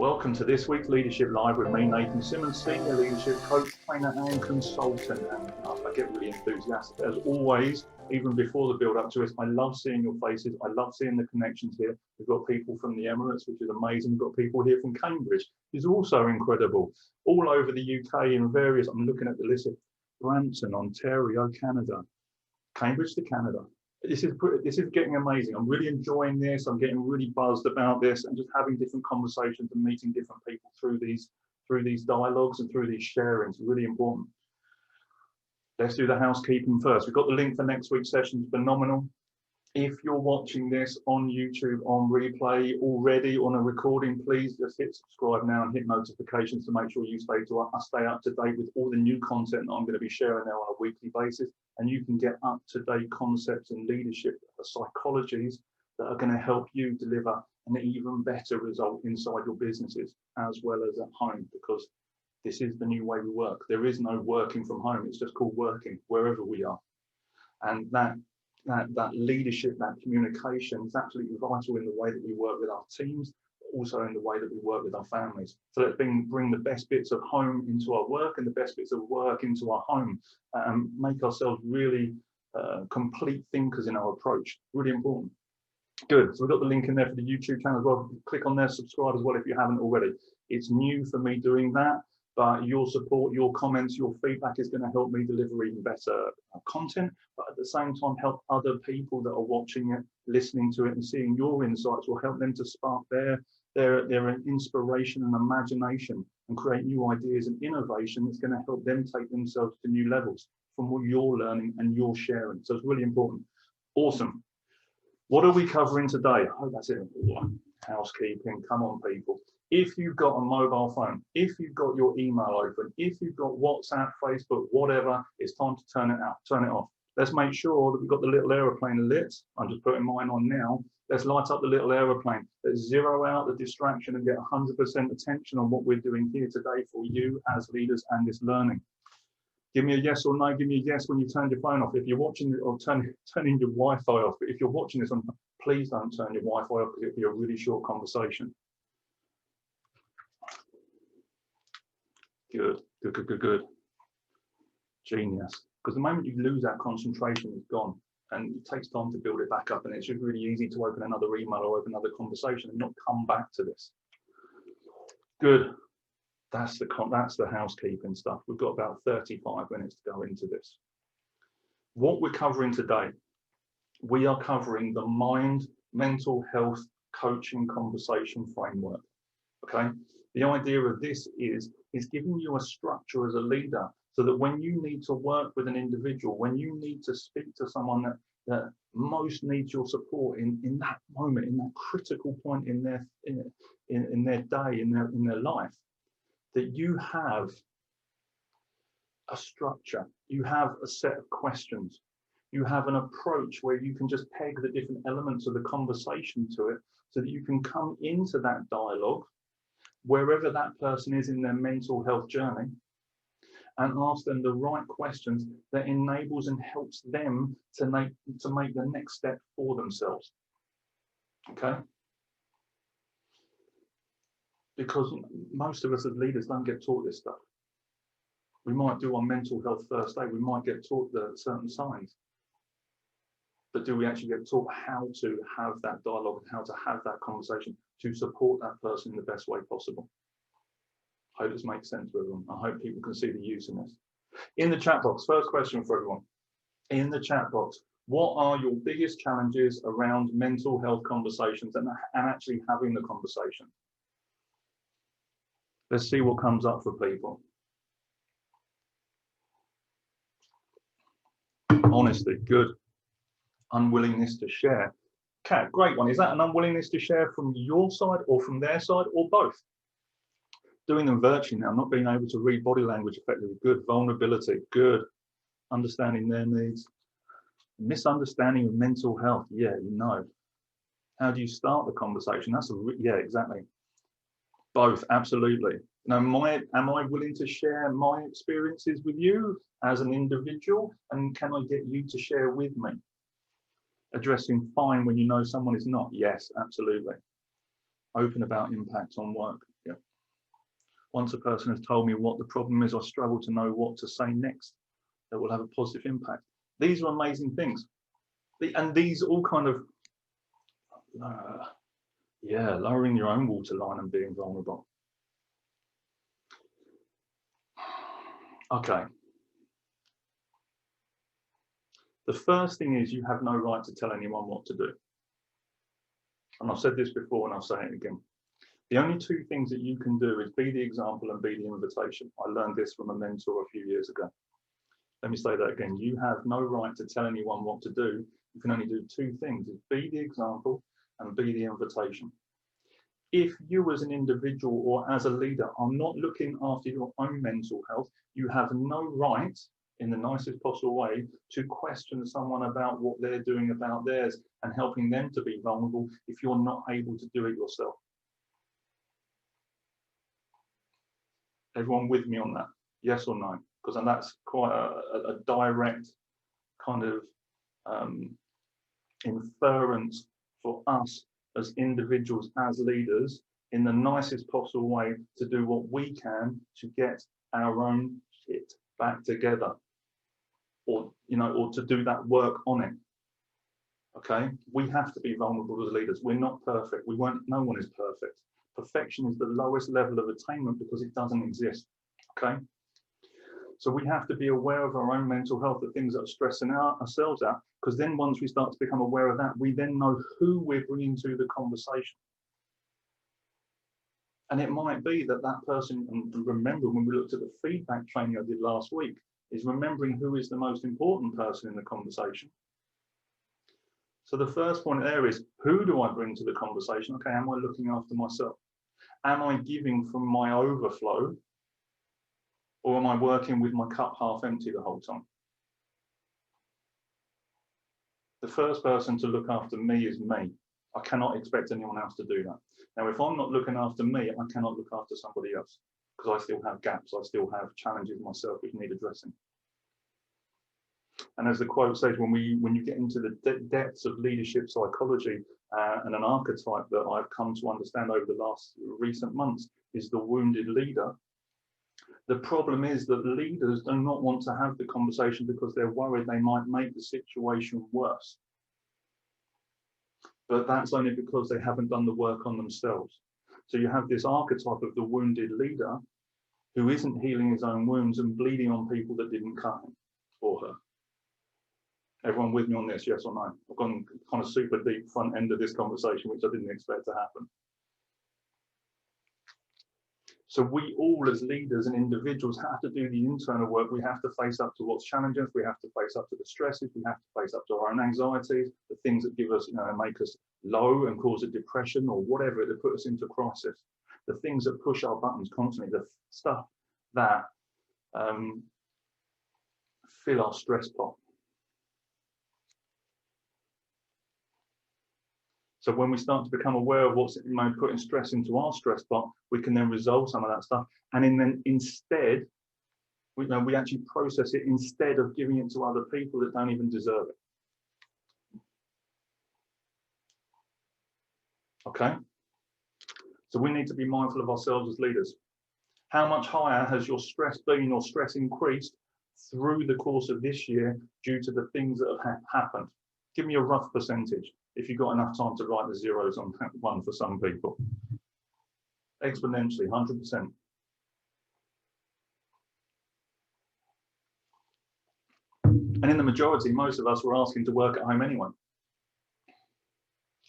Welcome to this week's Leadership Live with me, Nathan Simmons, Senior Leadership Coach, Trainer and Consultant. And I get really enthusiastic. As always, even before the build up to it, I love seeing your faces. I love seeing the connections here. We've got people from the Emirates, which is amazing. We've got people here from Cambridge, which is also incredible. All over the UK in various, I'm looking at the list of Brampton, Ontario, Canada, Cambridge to Canada. This is getting amazing. I'm really enjoying this. I'm getting really buzzed about this and just having different conversations and meeting different people through these dialogues and through these sharings. Really important. Let's do the housekeeping first. We've got the link for next week's session. Phenomenal. If you're watching this on YouTube on replay already on a recording, please just hit subscribe now and hit notifications to make sure you stay up to date with all the new content that I'm going to be sharing now on a weekly basis. And you can get up to date concepts and leadership psychologies that are going to help you deliver an even better result inside your businesses as well as at home, because this is the new way we work. There is no working from home. It's just called working wherever we are. And that leadership, that communication is absolutely vital in the way that we work with our teams, but also in the way that we work with our families. So let's bring the best bits of home into our work and the best bits of work into our home, and make ourselves really complete thinkers in our approach. Really important. Good. So we've got the link in there for the YouTube channel as well. Click on there, subscribe as well if you haven't already. It's new for me doing that, but your support, your comments, your feedback is going to help me deliver even better content, but at the same time help other people that are watching it, listening to it and seeing your insights will help them to spark their inspiration and imagination and create new ideas and innovation that's going to help them take themselves to new levels from what you're learning and you're sharing. So it's really important. Awesome. What are we covering today? Oh, that's it. Housekeeping. Come on, people. If you've got a mobile phone, if you've got your email open, if you've got WhatsApp, Facebook, whatever, it's time to turn it off. Let's make sure that we've got the little aeroplane lit. I'm just putting mine on now. Let's light up the little aeroplane. Let's zero out the distraction and get 100% attention on what we're doing here today for you as leaders and this learning. Give me a yes or no. Give me a yes when you turned your phone off. If you're watching it, or turning your Wi-Fi off. But if you're watching this on, please don't turn your Wi-Fi off because it'll be a really short conversation. Good. Genius. Because the moment you lose that concentration, it's gone. And it takes time to build it back up. And it's just really easy to open another email or open another conversation and not come back to this. Good. That's the housekeeping stuff. We've got about 35 minutes to go into this. What we're covering today, we are covering the mind, mental health, coaching, conversation framework. Okay. The idea of this is giving you a structure as a leader so that when you need to work with an individual, when you need to speak to someone that most needs your support in that moment, in that critical point in their day, in their life, that you have a structure, you have a set of questions, you have an approach where you can just peg the different elements of the conversation to it so that you can come into that dialogue wherever that person is in their mental health journey and ask them the right questions that enables and helps them to make the next step for themselves. Okay? Because most of us as leaders don't get taught this stuff. We might do our mental health first aid, we might get taught the certain signs, but do we actually get taught how to have that dialogue and how to have that conversation to support that person in the best way possible? I hope this makes sense to everyone. I hope people can see the use in this. In the chat box, first question for everyone. In the chat box, what are your biggest challenges around mental health conversations and actually having the conversation? Let's see what comes up for people. Honesty, good. Unwillingness to share. Okay, great one. Is that an unwillingness to share from your side or from their side or both? Doing them virtually now, not being able to read body language effectively, good. Vulnerability, good. Understanding their needs. Misunderstanding of mental health, yeah, you know. How do you start the conversation? Yeah, exactly. Both, absolutely. Now, am I willing to share my experiences with you as an individual? And can I get you to share with me? Addressing fine when you know someone is not. Yes, absolutely. Open about impact on work. Yeah. Once a person has told me what the problem is, I struggle to know what to say next that will have a positive impact. These are amazing things. And these all kind of, lowering your own waterline and being vulnerable. Okay. The first thing is you have no right to tell anyone what to do. And I've said this before and I'll say it again. The only two things that you can do is be the example and be the invitation. I learned this from a mentor a few years ago. Let me say that again. You have no right to tell anyone what to do. You can only do two things: is be the example and be the invitation. If you as an individual or as a leader are not looking after your own mental health, you have no right, in the nicest possible way, to question someone about what they're doing about theirs and helping them to be vulnerable if you're not able to do it yourself. Everyone with me on that? Yes or no? Because that's quite a direct kind of inference for us as individuals, as leaders, in the nicest possible way to do what we can to get our own shit back together, or to do that work on it. Okay, we have to be vulnerable as leaders. We're not perfect. No one is perfect. Perfection is the lowest level of attainment because it doesn't exist. Okay, so we have to be aware of our own mental health, the things that are stressing ourselves out, because then once we start to become aware of that, we then know who we're bringing to the conversation. And it might be that that person, and remember when we looked at the feedback training I did last week, is remembering who is the most important person in the conversation. So the first point there is, who do I bring to the conversation? Okay, am I looking after myself? Am I giving from my overflow? Or am I working with my cup half empty the whole time? The first person to look after me is me. I cannot expect anyone else to do that. Now, if I'm not looking after me, I cannot look after somebody else, because I still have gaps, I still have challenges myself which need addressing. And as the quote says, when you get into the depths of leadership psychology, and an archetype that I've come to understand over the last recent months is the wounded leader. The problem is that leaders do not want to have the conversation because they're worried they might make the situation worse. But that's only because they haven't done the work on themselves. So you have this archetype of the wounded leader who isn't healing his own wounds and bleeding on people that didn't cut him or her. Everyone with me on this, yes or no? I've gone kind of super deep front end of this conversation, which I didn't expect to happen. So we all as leaders and individuals have to do the internal work. We have to face up to what's challenging us. We have to face up to the stresses. We have to face up to our own anxieties, the things that give us, make us low and cause a depression or whatever, that put us into crisis. The things that push our buttons constantly, the stuff that fill our stress pot. So when we start to become aware of what's putting stress into our stress pot, we can then resolve some of that stuff. And then instead, we actually process it instead of giving it to other people that don't even deserve it. Okay? So we need to be mindful of ourselves as leaders. How much higher has your stress been or stress increased through the course of this year due to the things that have happened? Give me a rough percentage, if you've got enough time to write the zeros on that one for some people. Exponentially, 100%. And in the majority, most of us were asking to work at home anyway.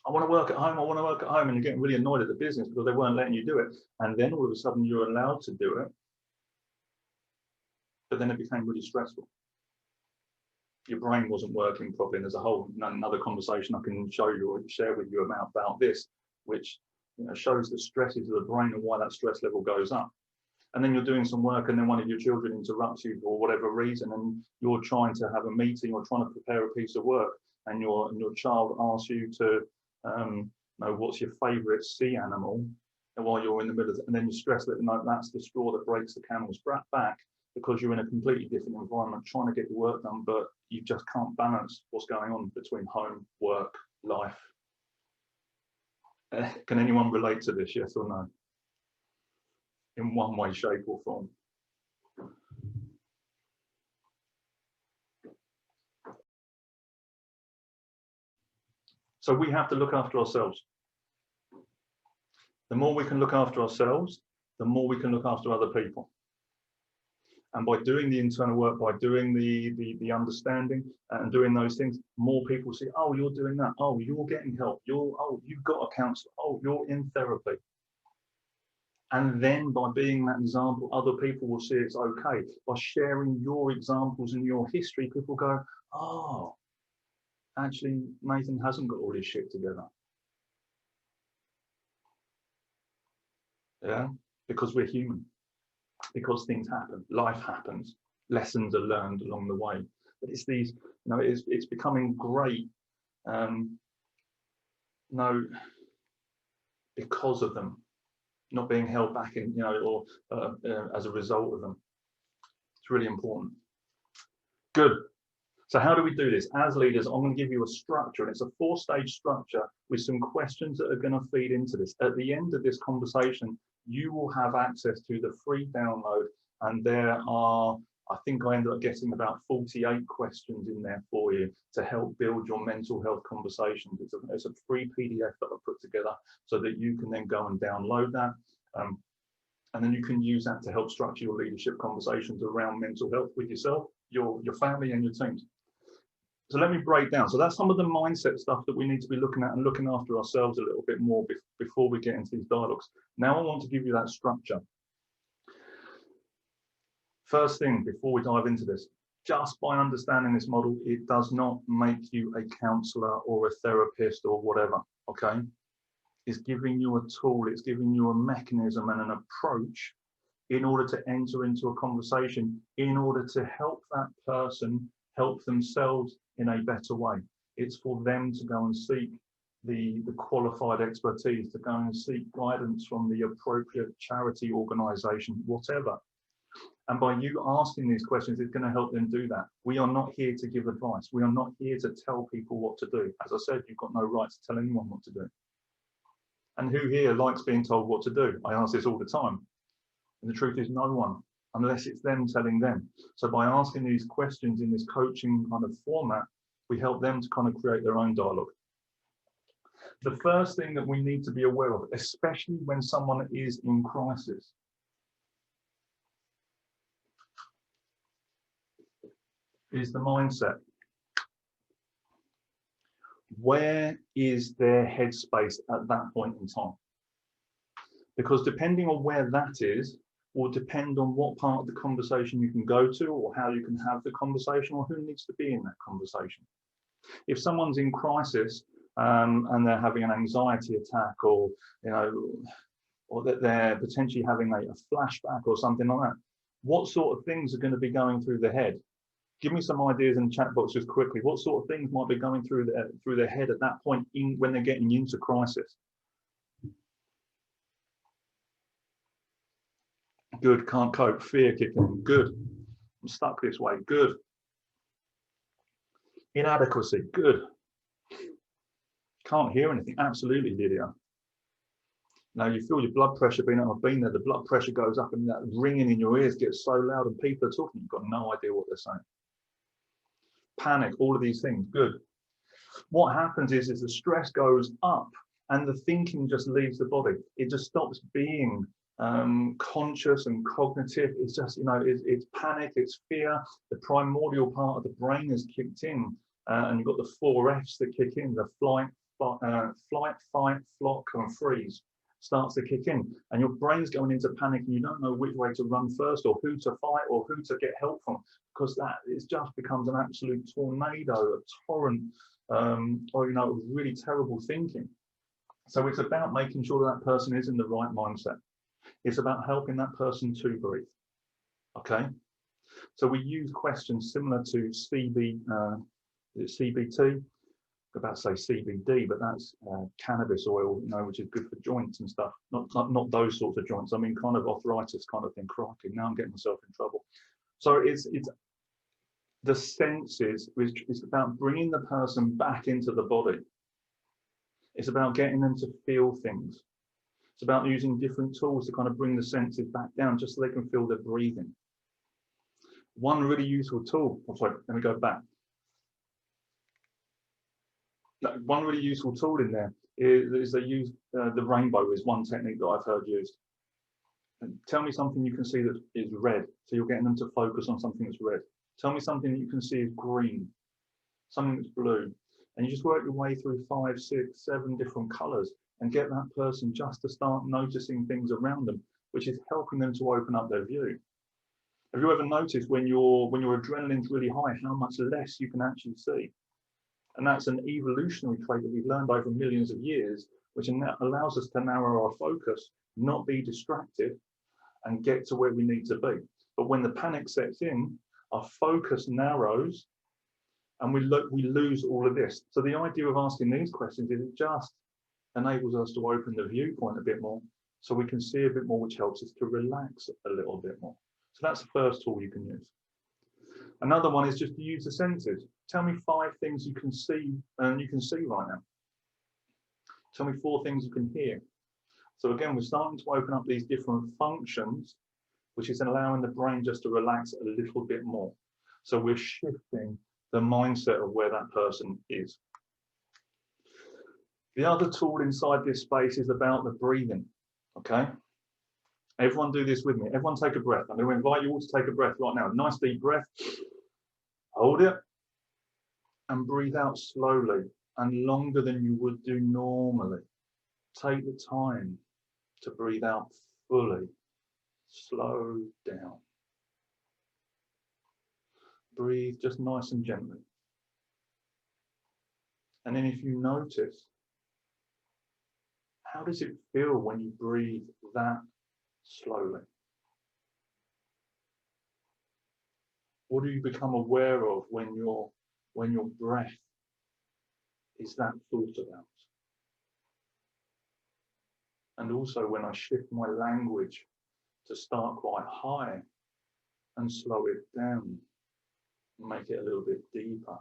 I want to work at home, I want to work at home, and you're getting really annoyed at the business because they weren't letting you do it. And then all of a sudden you're allowed to do it. But then it became really stressful. Your brain wasn't working properly, and there's a whole another conversation I can show you or share with you about this, which shows the stresses of the brain and why that stress level goes up. And then you're doing some work, and then one of your children interrupts you for whatever reason, and you're trying to have a meeting or trying to prepare a piece of work, and your child asks you to know what's your favourite sea animal, and while you're in the middle of it, and then you stress that that's the straw that breaks the camel's back, because you're in a completely different environment trying to get the work done, but you just can't balance what's going on between home, work, life. Can anyone relate to this, yes or no? in one way, shape or form. So we have to look after ourselves. The more we can look after ourselves, the more we can look after other people. And by doing the internal work, by doing the understanding and doing those things, more people see, oh, you're doing that. Oh, you're getting help. You've got a counsellor. Oh, you're in therapy. And then by being that example, other people will see it's okay. By sharing your examples and your history, people go, oh, actually, Nathan hasn't got all his shit together. Yeah, because we're human, because things happen, life happens, lessons are learned along the way. But it's these, it's becoming great, because of them, not being held back in, or as a result of them. It's really important. Good. So how do we do this? As leaders, I'm going to give you a structure, and it's a 4-stage structure with some questions that are going to feed into this. At the end of this conversation, you will have access to the free download, and there are, I think I ended up getting about 48 questions in there for you to help build your mental health conversations. It's a free PDF that I put together so that you can then go and download that. And then you can use that to help structure your leadership conversations around mental health with yourself, your family and your teams. So let me break down. So that's some of the mindset stuff that we need to be looking at and looking after ourselves a little bit more before we get into these dialogues. Now I want to give you that structure. First thing, before we dive into this, just by understanding this model, it does not make you a counselor or a therapist or whatever, okay? It's giving you a tool, it's giving you a mechanism and an approach in order to enter into a conversation, in order to help that person help themselves in a better way. It's for them to go and seek the qualified expertise, to go and seek guidance from the appropriate charity organisation, whatever. And by you asking these questions, it's going to help them do that. We are not here to give advice. We are not here to tell people what to do. As I said, you've got no right to tell anyone what to do. And who here likes being told what to do? I ask this all the time. And the truth is no one, unless it's them telling them. So by asking these questions in this coaching kind of format, we help them to kind of create their own dialogue. The first thing that we need to be aware of, especially when someone is in crisis, is the mindset. Where is their headspace at that point in time? Because depending on where that is, will depend on what part of the conversation you can go to, or how you can have the conversation, or who needs to be in that conversation. If someone's in crisis and they're having an anxiety attack, or or that they're potentially having a flashback or something like that, what sort of things are going to be going through their head? Give me some ideas in the chat box just quickly. What sort of things might be going through their head at that point when they're getting into crisis? Good, can't cope, fear kicking, good. I'm stuck this way, good. Inadequacy, good. Can't hear anything, absolutely, Lydia. Now you feel your blood pressure being, I've been there, the blood pressure goes up and that ringing in your ears gets so loud and people are talking, you've got no idea what they're saying. Panic, all of these things, good. What happens is the stress goes up and the thinking just leaves the body. It just stops being conscious and cognitive. It's just, it's panic, it's fear. The primordial part of the brain has kicked in, and you've got the 4 Fs that kick in: the flight, fight, flock, and freeze starts to kick in, and your brain's going into panic, and you don't know which way to run first, or who to fight, or who to get help from, because that it just becomes an absolute tornado, a torrent, or really terrible thinking. So it's about making sure that person is in the right mindset. It's about helping that person to breathe. Okay, so we use questions similar to CBT. About to say CBD, but that's cannabis oil, which is good for joints and stuff. Not those sorts of joints. I mean, kind of arthritis kind of thing. Crikey, now I'm getting myself in trouble. So it's the senses, which is about bringing the person back into the body. It's about getting them to feel things. It's about using different tools to kind of bring the senses back down just so they can feel their breathing. One really useful tool, let me go back. One really useful tool in there is they use the rainbow is one technique that I've heard used. And tell me something you can see that is red. So you're getting them to focus on something that's red. Tell me something that you can see is green, something that's blue. And you just work your way through 5, 6, 7 different colors and get that person just to start noticing things around them, which is helping them to open up their view. Have you ever noticed when your adrenaline's really high, how much less you can actually see? And that's an evolutionary trait that we've learned over millions of years, which allows us to narrow our focus, not be distracted, and get to where we need to be. But when the panic sets in, our focus narrows, and we lose all of this. So the idea of asking these questions is it just enables us to open the viewpoint a bit more, so we can see a bit more, which helps us to relax a little bit more. So that's the first tool you can use. Another one is just to use the senses. Tell me 5 things you can see right now. Tell me 4 things you can hear. So again, we're starting to open up these different functions, which is allowing the brain just to relax a little bit more. So we're shifting the mindset of where that person is. The other tool inside this space is about the breathing, okay? Everyone do this with me. Everyone take a breath. I'm going to invite you all to take a breath right now. Nice deep breath. Hold it and breathe out slowly and longer than you would do normally. Take the time to breathe out fully. Slow down. Breathe just nice and gently. And then if you notice, how does it feel when you breathe that slowly? What do you become aware of when your breath is that thought about? And also when I shift my language to start quite high and slow it down, make it a little bit deeper,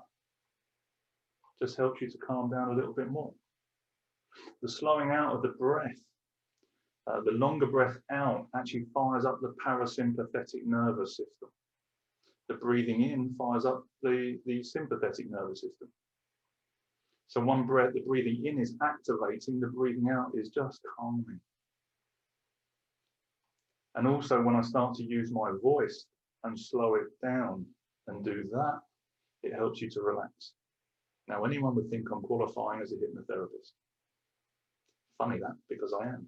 just helps you to calm down a little bit more. The slowing out of the breath, the longer breath out actually fires up the parasympathetic nervous system. The breathing in fires up the sympathetic nervous system. So one breath, the breathing in is activating, the breathing out is just calming. And also when I start to use my voice and slow it down and do that, it helps you to relax. Now, anyone would think I'm qualifying as a hypnotherapist. Funny that, because I am.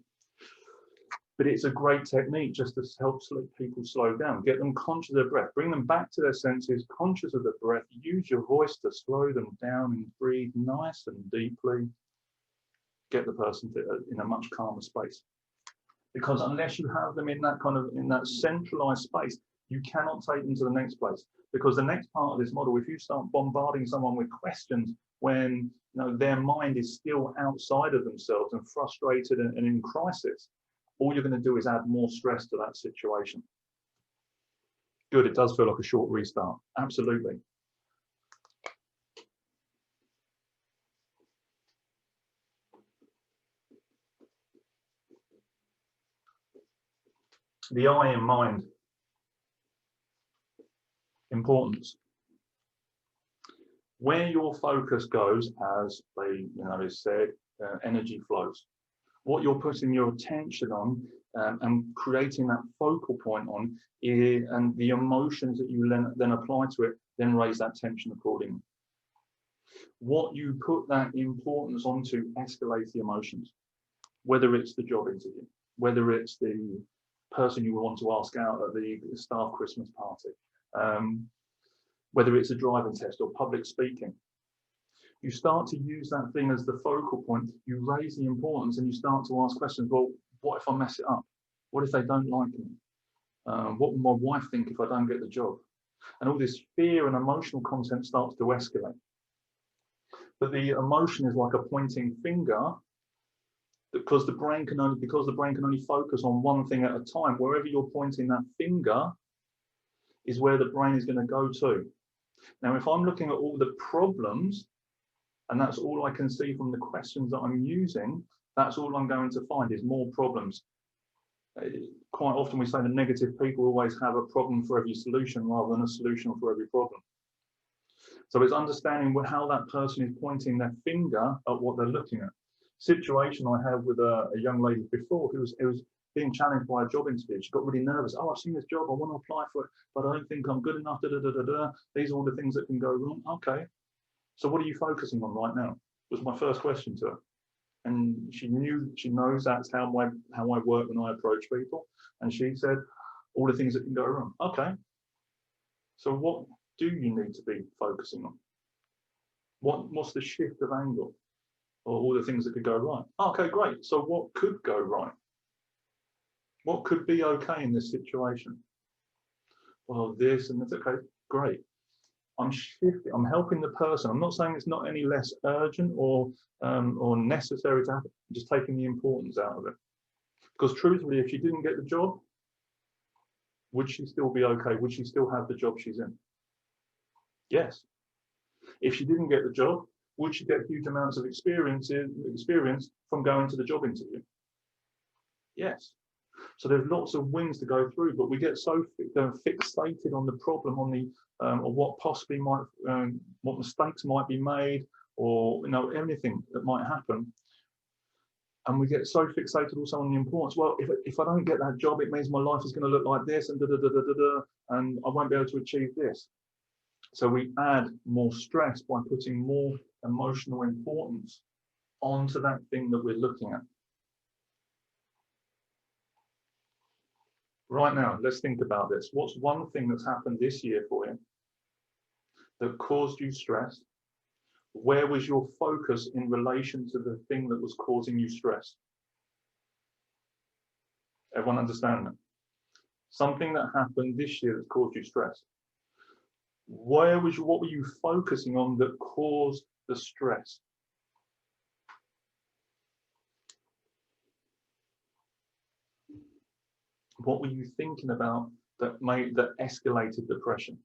But it's a great technique just to help people slow down, get them conscious of their breath, bring them back to their senses, conscious of the breath, use your voice to slow them down and breathe nice and deeply, get the person in a much calmer space. Because unless you have them in that centralized space, you cannot take them to the next place. Because the next part of this model, if you start bombarding someone with questions when their mind is still outside of themselves and frustrated and in crisis, all you're going to do is add more stress to that situation. Good, it does feel like a short restart. Absolutely. The eye in mind. Importance. Where your focus goes, as is said, energy flows. What you're putting your attention on and creating that focal point on, and the emotions that you then apply to it, then raise that tension accordingly. What you put that importance onto escalates the emotions, whether it's the job interview, whether it's the person you want to ask out at the staff Christmas party, whether it's a driving test or public speaking. You start to use that thing as the focal point, you raise the importance and you start to ask questions. Well, what if I mess it up? What if they don't like me? What will my wife think if I don't get the job? And all this fear and emotional content starts to escalate. But the emotion is like a pointing finger, because the brain can only focus on one thing at a time. Wherever you're pointing that finger is where the brain is going to go to. Now, if I'm looking at all the problems, and that's all I can see from the questions that I'm using, That's all I'm going to find is more problems. Quite often we say the negative people always have a problem for every solution rather than a solution for every problem. So it's understanding how that person is pointing their finger at what they're looking at. Situation I had with a young lady before who was being challenged by a job interview. She got really nervous. Oh, I've seen this job. I want to apply for it, but I don't think I'm good enough. Da, da, da, da, da. These are all the things that can go wrong. Okay. So what are you focusing on right now? Was my first question to her. And she knows that's how I work when I approach people. And she said, all the things that can go wrong. Okay. So what do you need to be focusing on? What's the shift of angle? Or all the things that could go right? Okay, great. So what could go right? What could be okay in this situation? Well, this and that's okay, great. I'm shifting, I'm helping the person. I'm not saying it's not any less urgent or necessary to happen. I'm just taking the importance out of it. Because truthfully, if she didn't get the job, would she still be okay? Would she still have the job she's in? Yes. If she didn't get the job, would she get huge amounts of experience from going to the job interview? Yes. So there's lots of wins to go through, but we get so fixated on the problem, on the or what possibly might, what mistakes might be made, or anything that might happen, and we get so fixated also on the importance. Well, if I don't get that job, it means my life is going to look like this, and and I won't be able to achieve this. So we add more stress by putting more emotional importance onto that thing that we're looking at. Right now, let's think about this. What's one thing that's happened this year for you that caused you stress? Where was your focus in relation to the thing that was causing you stress? Everyone understand that? Something that happened this year that caused you stress. What were you focusing on that caused the stress? What were you thinking about that escalated depression?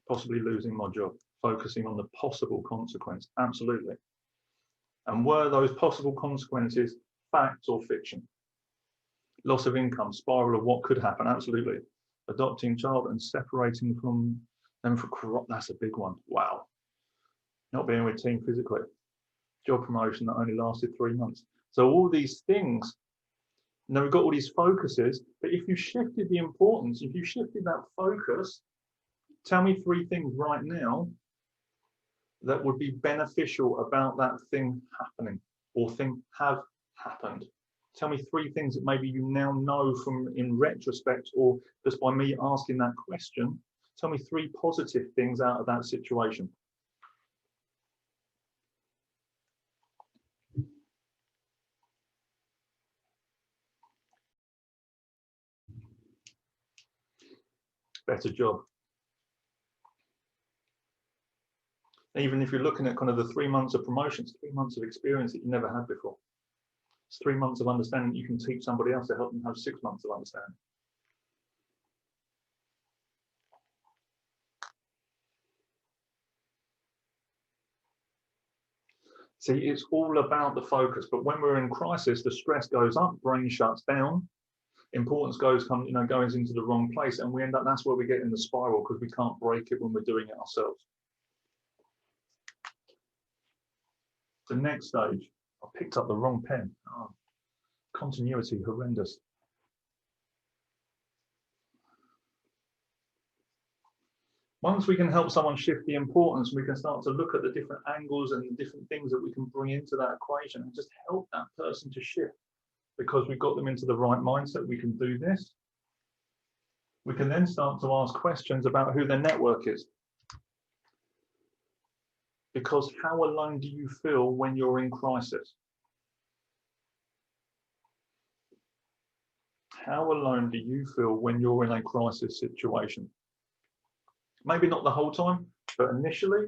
Possibly losing my job, focusing on the possible consequence. Absolutely. And were those possible consequences facts or fiction? Loss of income, spiral of what could happen. Absolutely. Adopting a child and separating from them for that's a big one. Wow. Not being with team physically. Job promotion that only lasted 3 months. So all these things, now we've got all these focuses, but if you shifted the importance, if you shifted that focus, tell me 3 things right now that would be beneficial about that thing happening or thing have happened. Tell me 3 things that maybe you now know from in retrospect or just by me asking that question. Tell me 3 positive things out of that situation. Better job. Even if you're looking at kind of the 3 months of promotions, 3 months of experience that you never had before. It's 3 months of understanding you can teach somebody else to help them have 6 months of understanding. See, it's all about the focus, but when we're in crisis, the stress goes up, brain shuts down, importance goes into the wrong place, and we end up, that's where we get in the spiral because we can't break it when we're doing it ourselves. The next stage, I picked up the wrong pen. Oh, continuity, horrendous. Once we can help someone shift the importance, we can start to look at the different angles and the different things that we can bring into that equation and just help that person to shift because we've got them into the right mindset. We can do this. We can then start to ask questions about who their network is. Because how alone do you feel when you're in crisis? How alone do you feel when you're in a crisis situation? Maybe not the whole time, but initially,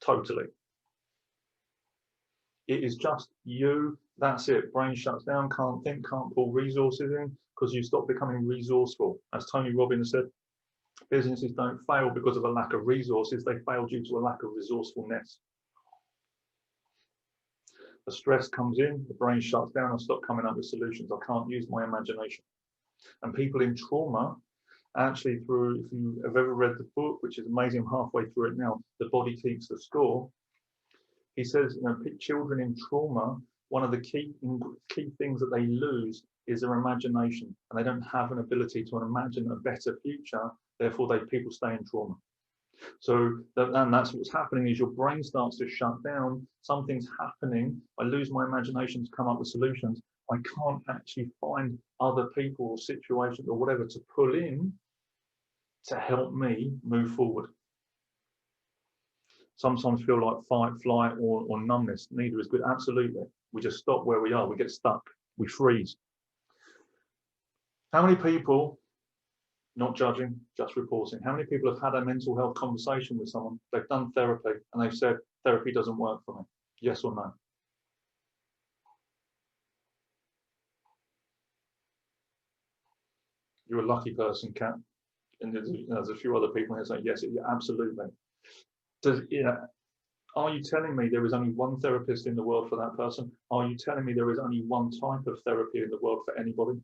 totally. It is just you, that's it. Brain shuts down, can't think, can't pull resources in because you stop becoming resourceful. As Tony Robbins said, Businesses don't fail because of a lack of resources, they fail due to a lack of resourcefulness. The stress comes in, the brain shuts down, I stop coming up with solutions. I can't use my imagination. And people in trauma, actually through, if you have ever read the book, which is amazing, I'm halfway through it now, The Body Keeps the Score, he says, you know, children in trauma, one of the key things that they lose is their imagination, and they don't have an ability to imagine a better future. Therefore, people stay in trauma. So and that's what's happening is your brain starts to shut down. Something's happening. I lose my imagination to come up with solutions. I can't actually find other people or situations or whatever to pull in to help me move forward. Sometimes feel like fight, flight, or numbness. Neither is good. Absolutely. We just stop where we are. We get stuck. We freeze. How many people, not judging, just reporting, how many people have had a mental health conversation with someone, they've done therapy, and they've said, therapy doesn't work for me? Yes or no? You're a lucky person, Kat. And there's a few other people here saying, yes, absolutely. Are you telling me there is only one therapist in the world for that person? Are you telling me there is only one type of therapy in the world for anybody?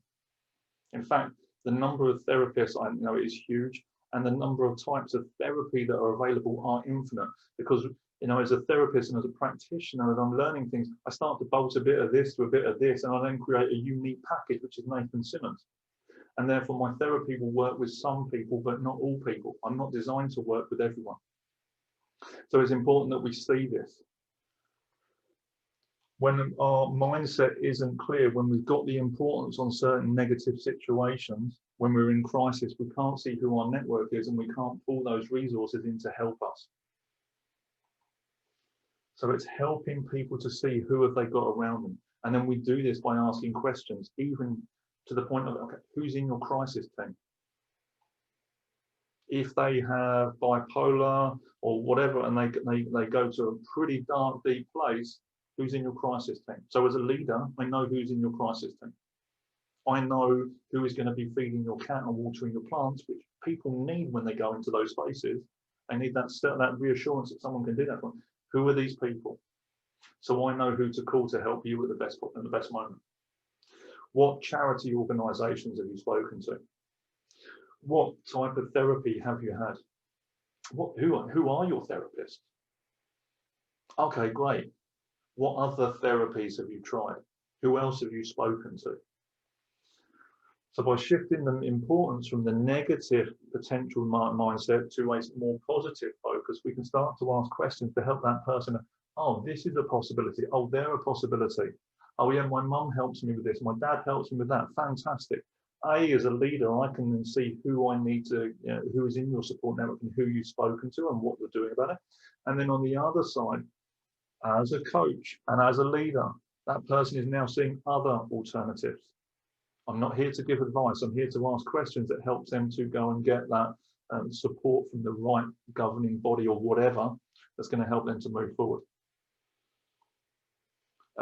In fact, the number of therapists I know is huge, and the number of types of therapy that are available are infinite. Because, you know, as a therapist and as a practitioner, as I'm learning things, I start to bolt a bit of this to a bit of this, and I then create a unique package, which is Nathan Simmons. And therefore, my therapy will work with some people, but not all people. I'm not designed to work with everyone. So it's important that we see this. When our mindset isn't clear, when we've got the importance on certain negative situations, when we're in crisis, we can't see who our network is, and we can't pull those resources in to help us. So it's helping people to see who have they got around them. And then we do this by asking questions, even to the point of, okay, who's in your crisis team? If they have bipolar or whatever, and they go to a pretty dark, deep place, who's in your crisis team? So as a leader, I know who's in your crisis team. I know who is going to be feeding your cat and watering your plants, which people need when they go into those spaces. They need that reassurance that someone can do that for them. Who are these people? So I know who to call to help you at the best moment. What charity organisations have you spoken to? What type of therapy have you had? Who are your therapists? Okay, great. What other therapies have you tried? Who else have you spoken to? So by shifting the importance from the negative potential mindset to a more positive focus, we can start to ask questions to help that person. Oh, this is a possibility. Oh, they're a possibility. Oh yeah, my mum helps me with this. My dad helps me with that. Fantastic. As a leader, I can then see who I need to, who is in your support network and who you've spoken to and what you're doing about it. And then on the other side, as a coach and as a leader, that person is now seeing other alternatives. I'm not here to give advice. I'm here to ask questions that helps them to go and get that support from the right governing body or whatever that's going to help them to move forward.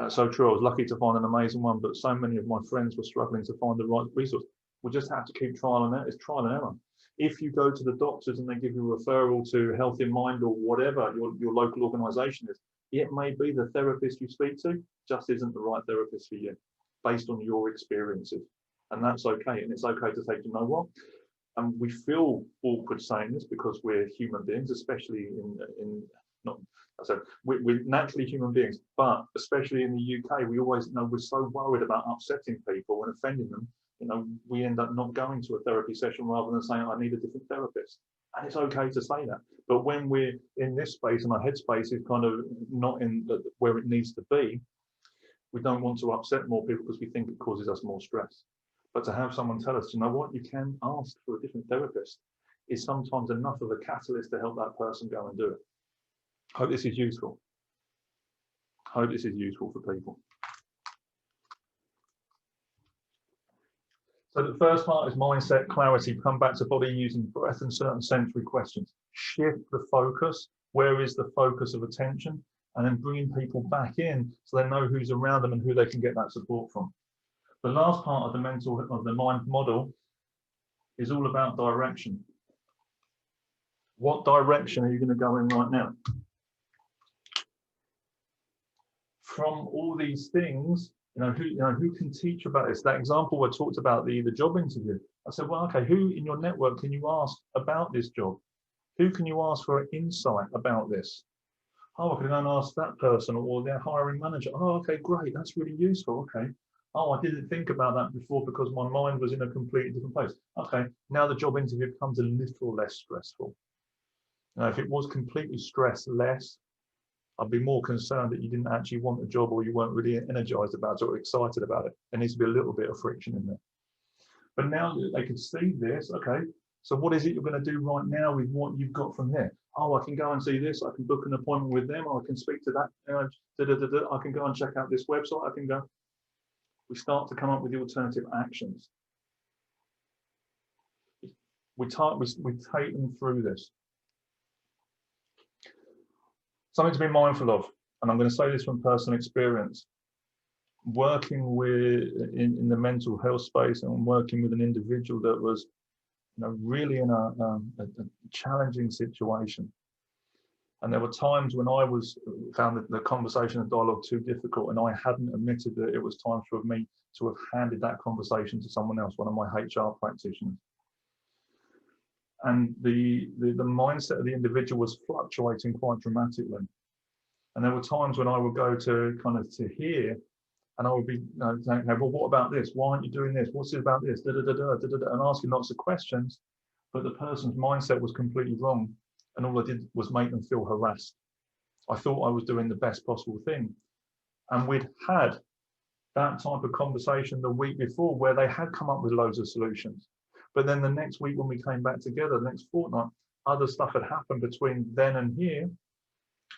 So true. I was lucky to find an amazing one, but so many of my friends were struggling to find the right resource. We just have to keep trial and error. It's trial and error. If you go to the doctors and they give you a referral to Health in Mind or whatever your local organisation is, it may be the therapist you speak to just isn't the right therapist for you, based on your experiences, and that's okay. And it's okay to say, you know what? And we feel awkward saying this because we're human beings, especially we're naturally human beings, but especially in the UK, we always we're so worried about upsetting people and offending them. We end up not going to a therapy session rather than saying, I need a different therapist. And it's okay to say that. But when we're in this space and our headspace is kind of not in where it needs to be, we don't want to upset more people because we think it causes us more stress. But to have someone tell us, you know what, you can ask for a different therapist is sometimes enough of a catalyst to help that person go and do it. Hope this is useful. Hope this is useful for people. So the first part is mindset clarity. Come back to body using breath and certain sensory questions. Shift the focus. Where is the focus of attention? And then bringing people back in so they know who's around them and who they can get that support from. The last part of the mind model is all about direction. What direction are you going to go in right now? From all these things, who can teach about this? That example I talked about, the job interview. I said, well, okay, who in your network can you ask about this job? Who can you ask for an insight about this? Oh, I can go and ask that person or their hiring manager. Oh, okay, great, that's really useful. Okay. Oh, I didn't think about that before because my mind was in a completely different place. Okay, now the job interview becomes a little less stressful. Now, if it was completely stressless, I'd be more concerned that you didn't actually want the job or you weren't really energized about it or excited about it. There needs to be a little bit of friction in there. But now they can see this, okay, so what is it you're going to do right now with what you've got from there? Oh, I can go and see this. I can book an appointment with them. Or I can speak to that. I can go and check out this website. I can go. We start to come up with the alternative actions. We take them through this. Something to be mindful of, and I'm going to say this from personal experience. Working with in the mental health space and working with an individual that was really in a challenging situation. And there were times when I found the conversation and dialogue too difficult, and I hadn't admitted that it was time for me to have handed that conversation to someone else, one of my HR practitioners. And the mindset of the individual was fluctuating quite dramatically. And there were times when I would go to hear, and I would be saying, well, what about this? Why aren't you doing this? What's it about this? And asking lots of questions, but the person's mindset was completely wrong. And all I did was make them feel harassed. I thought I was doing the best possible thing. And we'd had that type of conversation the week before where they had come up with loads of solutions. But then the next week when we came back together, the next fortnight, other stuff had happened between then and here.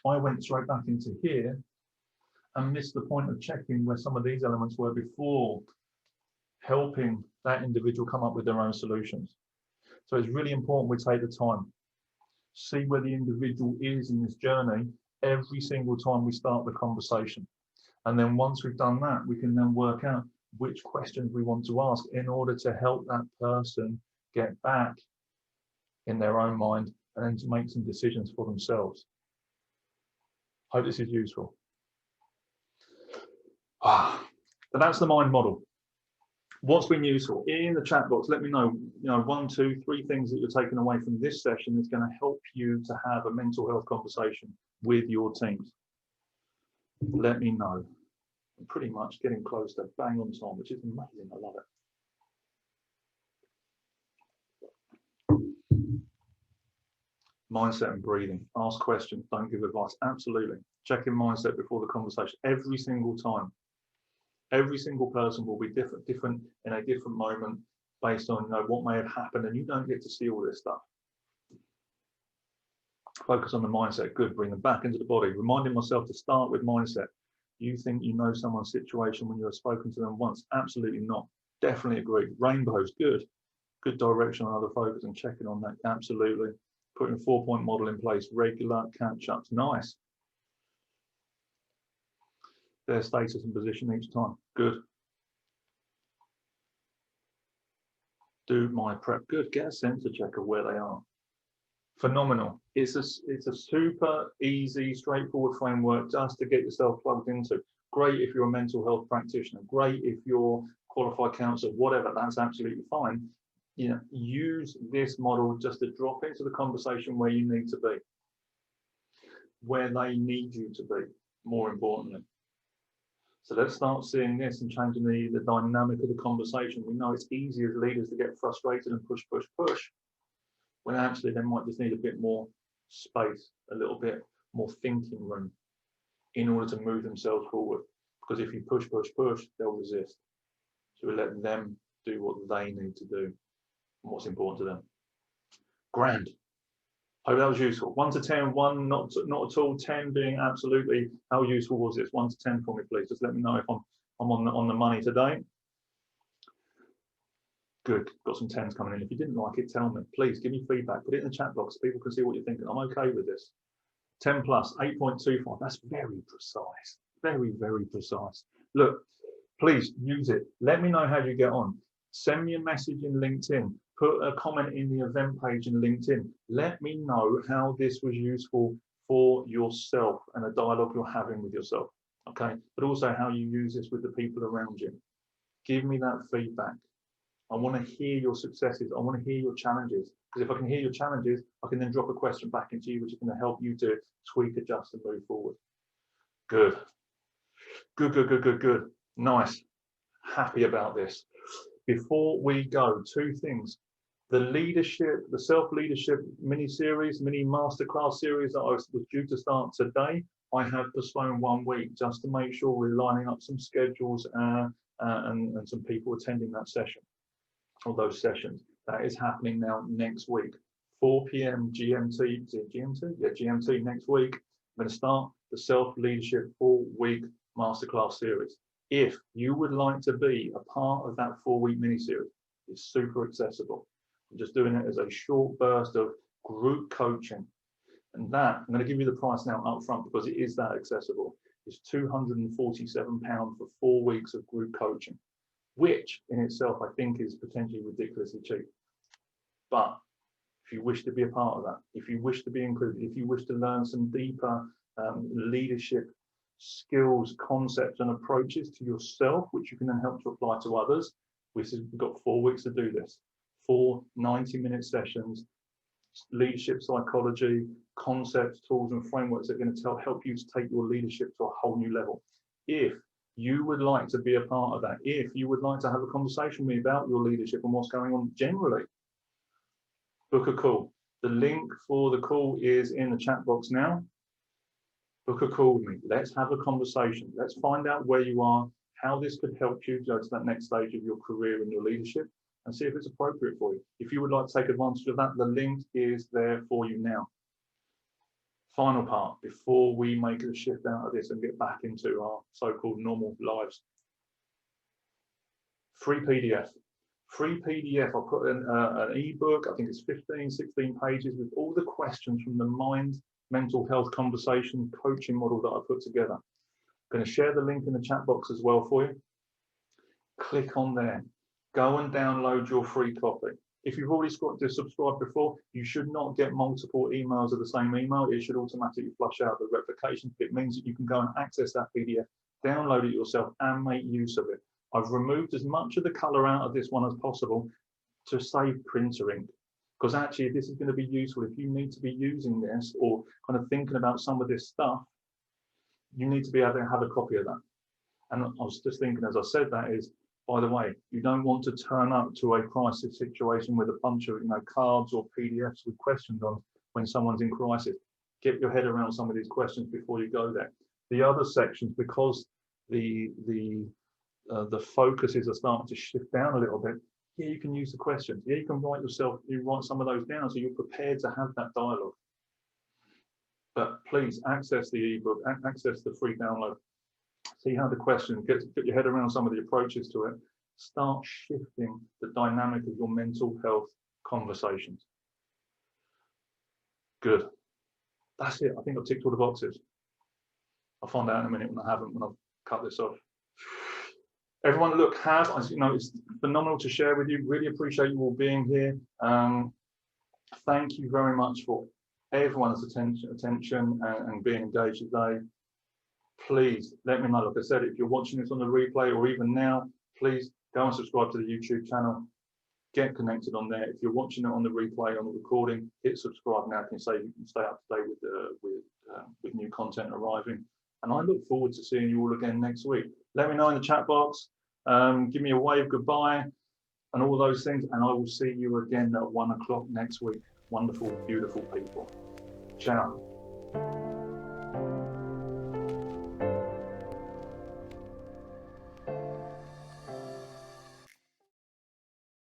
I went straight back into here and missed the point of checking where some of these elements were before helping that individual come up with their own solutions. So it's really important we take the time, see where the individual is in this journey every single time we start the conversation. And then once we've done that, we can then work out which questions we want to ask in order to help that person get back in their own mind and then to make some decisions for themselves. Hope this is useful. So that's the mind model. What's been useful? In the chat box, let me know, 1, 2, 3 things that you're taking away from this session that's going to help you to have a mental health conversation with your teams. Let me know. I'm pretty much getting close to bang on time, which is amazing. I love it. Mindset and breathing. Ask questions, don't give advice. Absolutely. Check in mindset before the conversation every single time. Every single person will be different in a different moment based on what may have happened, and you don't get to see all this stuff. Focus on the mindset. Good. Bring them back into the body. Reminding myself to start with mindset. You think you know someone's situation when you have spoken to them once? Absolutely not. Definitely agree. Rainbows. Good. Good direction on other focus and checking on that. Absolutely. Putting a 4-point model in place. Regular catch-ups. Nice. Their status and position each time. Good. Do my prep. Good. Get a sensor check of where they are. Phenomenal. It's a super easy, straightforward framework just to get yourself plugged into. Great if you're a mental health practitioner. Great if you're qualified counsellor. Whatever. That's absolutely fine. Use this model just to drop into the conversation where you need to be, where they need you to be. More importantly. So let's start seeing this and changing the dynamic of the conversation. We know it's easy as leaders to get frustrated and push, when actually they might just need a bit more space, a little bit more thinking room in order to move themselves forward. Because if you push, they'll resist. So we let them do what they need to do and what's important to them. Grand. Hope that was useful. 1 to 10, 1 not at all, 10 being absolutely, how useful was this? 1 to 10 for me, please. Just let me know if I'm on the money today. Good, got some 10s coming in. If you didn't like it, tell me. Please give me feedback. Put it in the chat box so people can see what you're thinking. I'm okay with this. 10 plus, 8.25. That's very precise. Very, very precise. Look, please use it. Let me know how you get on. Send me a message in LinkedIn. Put a comment in the event page in LinkedIn. Let me know how this was useful for yourself and a dialogue you're having with yourself, okay? But also how you use this with the people around you. Give me that feedback. I want to hear your successes. I want to hear your challenges. Because if I can hear your challenges, I can then drop a question back into you, which is going to help you to tweak, adjust, and move forward. Good. Good. Nice. Happy about this. Before we go, two things. The self-leadership mini-series, mini masterclass series that I was due to start today, I have postponed 1 week just to make sure we're lining up some schedules and some people attending that session, or those sessions. That is happening now next week, 4 p.m. GMT. Is it GMT? Yeah, GMT next week. I'm going to start the self-leadership 4-week masterclass series. If you would like to be a part of that 4-week mini-series, it's super accessible. I'm just doing it as a short burst of group coaching. And that, I'm going to give you the price now up front because it is that accessible. It's £247 for 4 weeks of group coaching, which in itself I think is potentially ridiculously cheap. But if you wish to be a part of that, if you wish to be included, if you wish to learn some deeper leadership skills, concepts and approaches to yourself, which you can then help to apply to others, we've got 4 weeks to do this. 4 90-minute sessions, leadership psychology, concepts, tools and frameworks that are going to help you to take your leadership to a whole new level. If you would like to be a part of that, if you would like to have a conversation with me about your leadership and what's going on generally, book a call. The link for the call is in the chat box now. Book a call with me. Let's have a conversation. Let's find out where you are, how this could help you go to that next stage of your career and your leadership, and see if it's appropriate for you. If you would like to take advantage of that, the link is there for you now. Final part, before we make a shift out of this and get back into our so-called normal lives. Free PDF. Free PDF. I'll put in an ebook, I think it's 15, 16 pages with all the questions from the mind, mental health conversation coaching model that I put together. I'm going to share the link in the chat box as well for you. Click on there. Go and download your free copy. If you've already subscribed before, you should not get multiple emails of the same email. It should automatically flush out the replication. It means that you can go and access that PDF, download it yourself and make use of it. I've removed as much of the color out of this one as possible to save printer ink. Because actually, this is going to be useful. If you need to be using this or kind of thinking about some of this stuff, you need to be able to have a copy of that. And I was just thinking, as I said, that is, by the way, you don't want to turn up to a crisis situation with a bunch of cards or PDFs with questions on when someone's in crisis. Get your head around some of these questions before you go there. The other sections, because the focuses are starting to shift down a little bit, yeah, you can use the questions. Yeah, you can write some of those down so you're prepared to have that dialogue. But please access the ebook, access the free download. See how the question, get your head around some of the approaches to it. Start shifting the dynamic of your mental health conversations. Good. That's it. I think I've ticked all the boxes. I'll find out in a minute when I haven't, when I've cut this off. Everyone, look, it's phenomenal to share with you. Really appreciate you all being here. Thank you very much for everyone's attention and being engaged today. Please let me know. Like I said, if you're watching this on the replay or even now, please go and subscribe to the YouTube channel. Get connected on there. If you're watching it on the replay, on the recording, hit subscribe now. You can stay up to date with new content arriving. And I look forward to seeing you all again next week. Let me know in the chat box. Give me a wave goodbye and all those things. And I will see you again at 1 o'clock next week. Wonderful, beautiful people. Ciao.